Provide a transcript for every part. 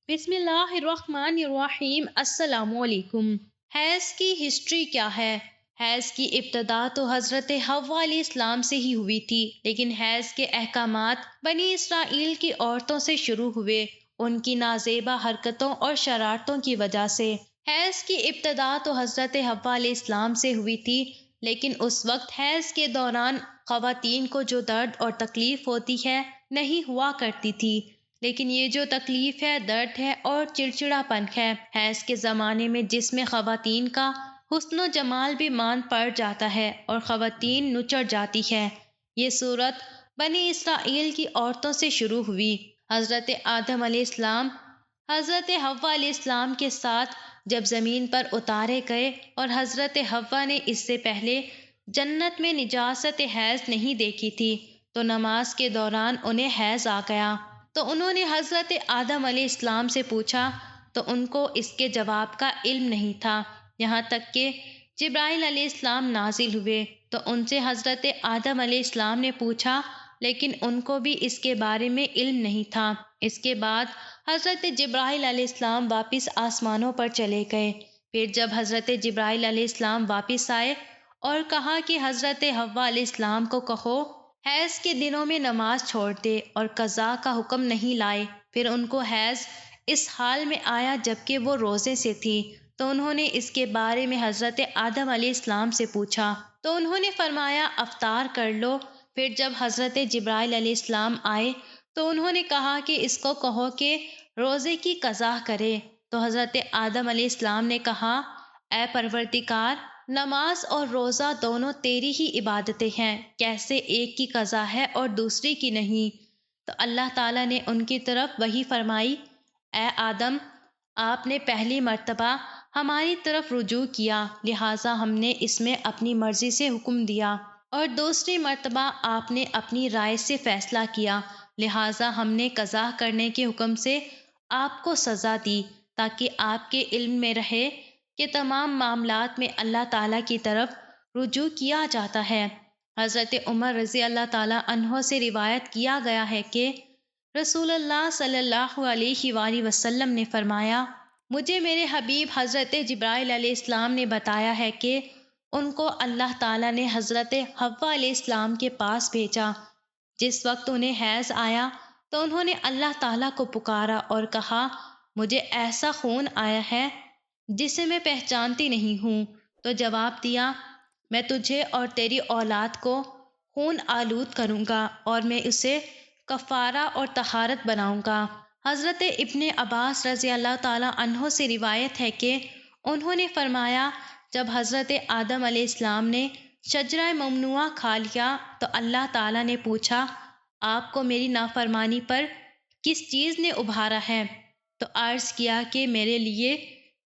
بسم اللہ الرحمن الرحیم۔ السلام علیکم۔ حیض کی ہسٹری کیا ہے؟ حیض کی ابتدا تو حضرت حوا علیہ السلام سے ہی ہوئی تھی، لیکن حیض کے احکامات بنی اسرائیل کی عورتوں سے شروع ہوئے، ان کی نازیبا حرکتوں اور شرارتوں کی وجہ سے۔ حیض کی ابتدا تو حضرت حوا علیہ السلام سے ہوئی تھی، لیکن اس وقت حیض کے دوران خواتین کو جو درد اور تکلیف ہوتی ہے نہیں ہوا کرتی تھی، لیکن یہ جو تکلیف ہے، درد ہے اور چڑچڑا پن ہے، حیض کے زمانے میں جس میں خواتین کا حسن و جمال بھی مان پڑ جاتا ہے اور خواتین نچڑ جاتی ہے۔ یہ صورت بنی اسرائیل کی عورتوں سے شروع ہوئی۔ حضرت آدم علیہ السلام حضرت حوا علیہ السلام کے ساتھ جب زمین پر اتارے گئے اور حضرت حوا نے اس سے پہلے جنت میں نجاست حیض نہیں دیکھی تھی، تو نماز کے دوران انہیں حیض آ گیا، تو انہوں نے حضرت آدم علیہ السلام سے پوچھا، تو ان کو اس کے جواب کا علم نہیں تھا، یہاں تک کہ جبرائیل علیہ السلام نازل ہوئے تو ان سے حضرت آدم علیہ السلام نے پوچھا، لیکن ان کو بھی اس کے بارے میں علم نہیں تھا۔ اس کے بعد حضرت جبرائیل علیہ السلام واپس آسمانوں پر چلے گئے۔ پھر جب حضرت جبرائیل علیہ السلام واپس آئے اور کہا کہ حضرت حوا علیہ السلام کو کہو حیض کے دنوں میں نماز چھوڑ دے اور قضاء کا حکم نہیں لائے، پھر ان کو حیض اس حال میں آیا جبکہ وہ روزے سے تھی، تو انہوں نے اس کے بارے میں حضرت آدم علیہ السلام سے پوچھا، تو انہوں نے فرمایا افطار کر لو۔ پھر جب حضرت جبرائیل علیہ السلام آئے تو انہوں نے کہا کہ اس کو کہو کہ روزے کی قضا کرے، تو حضرت آدم علیہ السلام نے کہا، اے پروردگار، نماز اور روزہ دونوں تیری ہی عبادتیں ہیں، کیسے ایک کی قضا ہے اور دوسری کی نہیں؟ تو اللہ تعالیٰ نے ان کی طرف وحی فرمائی، اے آدم، آپ نے پہلی مرتبہ ہماری طرف رجوع کیا، لہٰذا ہم نے اس میں اپنی مرضی سے حکم دیا، اور دوسری مرتبہ آپ نے اپنی رائے سے فیصلہ کیا، لہٰذا ہم نے قضا کرنے کے حکم سے آپ کو سزا دی، تاکہ آپ کے علم میں رہے کہ تمام معاملات میں اللہ تعالیٰ کی طرف رجوع کیا جاتا ہے۔ حضرت عمر رضی اللہ تعالیٰ عنہ سے روایت کیا گیا ہے کہ رسول اللہ صلی اللہ علیہ وآلہ وسلم نے فرمایا، مجھے میرے حبیب حضرت جبرائیل علیہ السلام نے بتایا ہے کہ ان کو اللہ تعالیٰ نے حضرت حوا علیہ السلام کے پاس بھیجا۔ جس وقت انہیں حیض آیا تو انہوں نے اللہ تعالیٰ کو پکارا اور کہا، مجھے ایسا خون آیا ہے جسے میں پہچانتی نہیں ہوں، تو جواب دیا، میں تجھے اور تیری اولاد کو خون آلود کروں گا اور میں اسے کفارہ اور طہارت بناؤں گا۔ حضرت ابن عباس رضی اللہ تعالیٰ عنہ سے روایت ہے کہ انہوں نے فرمایا، جب حضرت آدم علیہ السلام نے شجرہ ممنوعہ کھا لیا تو اللہ تعالیٰ نے پوچھا، آپ کو میری نافرمانی پر کس چیز نے ابھارا ہے؟ تو عرض کیا کہ میرے لیے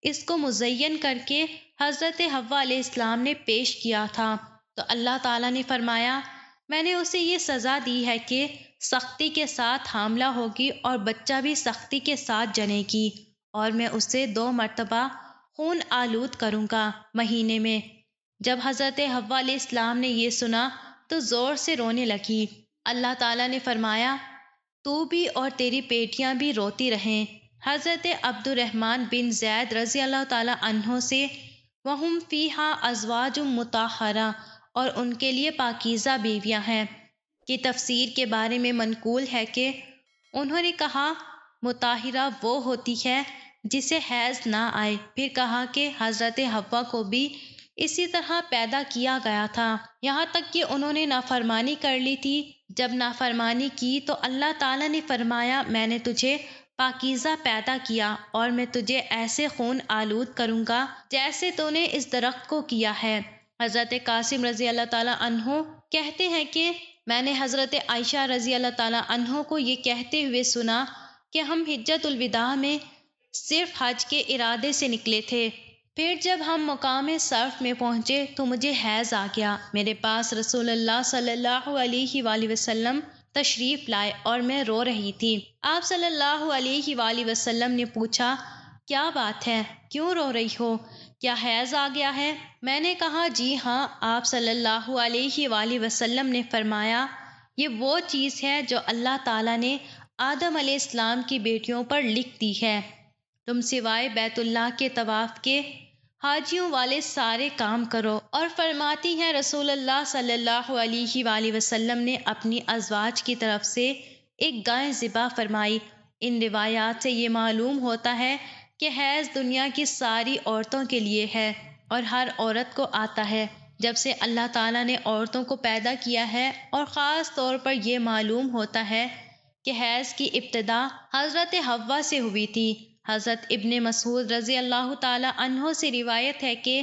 اس کو مزین کر کے حضرت حوا علیہ السلام نے پیش کیا تھا، تو اللہ تعالیٰ نے فرمایا، میں نے اسے یہ سزا دی ہے کہ سختی کے ساتھ حاملہ ہوگی اور بچہ بھی سختی کے ساتھ جنے گی، اور میں اسے 2 مرتبہ خون آلود کروں گا مہینے میں۔ جب حضرت حوا علیہ السلام نے یہ سنا تو زور سے رونے لگی۔ اللہ تعالیٰ نے فرمایا، تو بھی اور تیری بیٹیاں بھی روتی رہیں۔ حضرت عبد الرحمن بن زید رضی اللہ تعالیٰ عنہ سے وَهُمْ فِيهَا أَزْوَاجٌ مُطَهَّرَةٌ، اور ان کے لیے پاکیزہ بیویاں ہیں، کی تفسیر کے بارے میں منقول ہے کہ انہوں نے کہا، مطہرہ وہ ہوتی ہے جسے حیض نہ آئے۔ پھر کہا کہ حضرت حوا کو بھی اسی طرح پیدا کیا گیا تھا، یہاں تک کہ انہوں نے نافرمانی کر لی تھی۔ جب نافرمانی کی تو اللہ تعالیٰ نے فرمایا، میں نے تجھے پاکیزہ پیدا کیا اور میں تجھے ایسے خون آلود کروں گا جیسے تو نے اس درخت کو کیا ہے۔ حضرت قاسم رضی اللہ تعالیٰ عنہ کہتے ہیں کہ میں نے حضرت عائشہ رضی اللہ تعالیٰ عنہ کو یہ کہتے ہوئے سنا کہ ہم حجۃ الوداع میں صرف حج کے ارادے سے نکلے تھے، پھر جب ہم مقام صرف میں پہنچے تو مجھے حیض آ گیا، میرے پاس رسول اللہ صلی اللہ علیہ وآلہ وسلم تشریف لائے اور میں رو رہی تھی۔ آپ صلی اللہ علیہ وآلہ وسلم نے پوچھا، کیا بات ہے، کیوں رو رہی ہو، کیا حیض آ گیا ہے؟ میں نے کہا، جی ہاں۔ آپ صلی اللہ علیہ وآلہ وسلم نے فرمایا، یہ وہ چیز ہے جو اللہ تعالیٰ نے آدم علیہ السلام کی بیٹیوں پر لکھ دی ہے، تم سوائے بیت اللہ کے طواف کے حاجیوں والے سارے کام کرو۔ اور فرماتی ہیں رسول اللہ صلی اللہ علیہ وآلہ وسلم نے اپنی ازواج کی طرف سے ایک گائے ذبح فرمائی۔ ان روایات سے یہ معلوم ہوتا ہے کہ حیض دنیا کی ساری عورتوں کے لیے ہے اور ہر عورت کو آتا ہے جب سے اللہ تعالیٰ نے عورتوں کو پیدا کیا ہے، اور خاص طور پر یہ معلوم ہوتا ہے کہ حیض کی ابتدا حضرت حوا سے ہوئی تھی۔ حضرت ابن مسعود رضی اللہ تعالیٰ عنہ سے روایت ہے کہ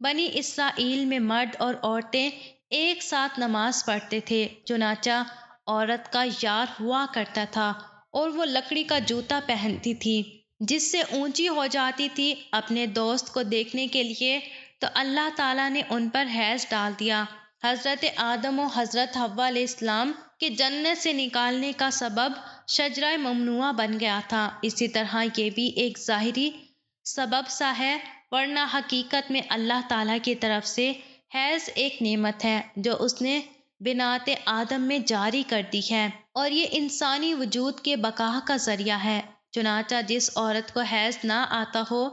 بنی اسرائیل میں مرد اور عورتیں ایک ساتھ نماز پڑھتے تھے، چنانچہ عورت کا یار ہوا کرتا تھا اور وہ لکڑی کا جوتا پہنتی تھی جس سے اونچی ہو جاتی تھی اپنے دوست کو دیکھنے کے لیے، تو اللہ تعالیٰ نے ان پر حیض ڈال دیا۔ حضرت آدم و حضرت حوا علیہ السلام کے جنت سے نکالنے کا سبب شجرہ ممنوعہ بن گیا تھا، اسی طرح یہ بھی ایک ظاہری سبب سا ہے، ورنہ حقیقت میں اللہ تعالیٰ کی طرف سے حیض ایک نعمت ہے جو اس نے بنات آدم میں جاری کر دی ہے، اور یہ انسانی وجود کے بقا کا ذریعہ ہے۔ چنانچہ جس عورت کو حیض نہ آتا ہو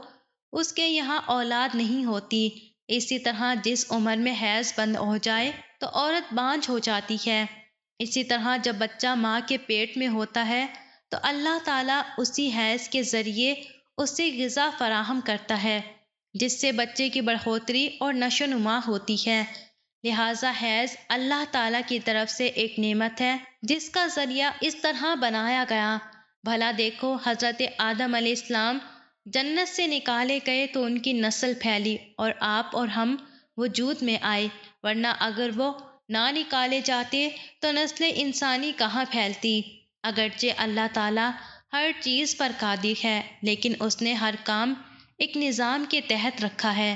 اس کے یہاں اولاد نہیں ہوتی، اسی طرح جس عمر میں حیض بند ہو جائے تو عورت بانجھ ہو جاتی ہے۔ اسی طرح جب بچہ ماں کے پیٹ میں ہوتا ہے تو اللہ تعالیٰ اسی حیض کے ذریعے اسے غذا فراہم کرتا ہے جس سے بچے کی بڑھوتری اور نشو و نما ہوتی ہے۔ لہٰذا حیض اللہ تعالیٰ کی طرف سے ایک نعمت ہے جس کا ذریعہ اس طرح بنایا گیا۔ بھلا دیکھو، حضرت آدم علیہ السلام جنت سے نکالے گئے تو ان کی نسل پھیلی اور آپ اور ہم وجود میں آئے، ورنہ اگر وہ نہ نکالے جاتے تو نسل انسانی کہاں پھیلتی۔ اگرچہ اللہ تعالیٰ ہر چیز پر قادر ہے، لیکن اس نے ہر کام ایک نظام کے تحت رکھا ہے۔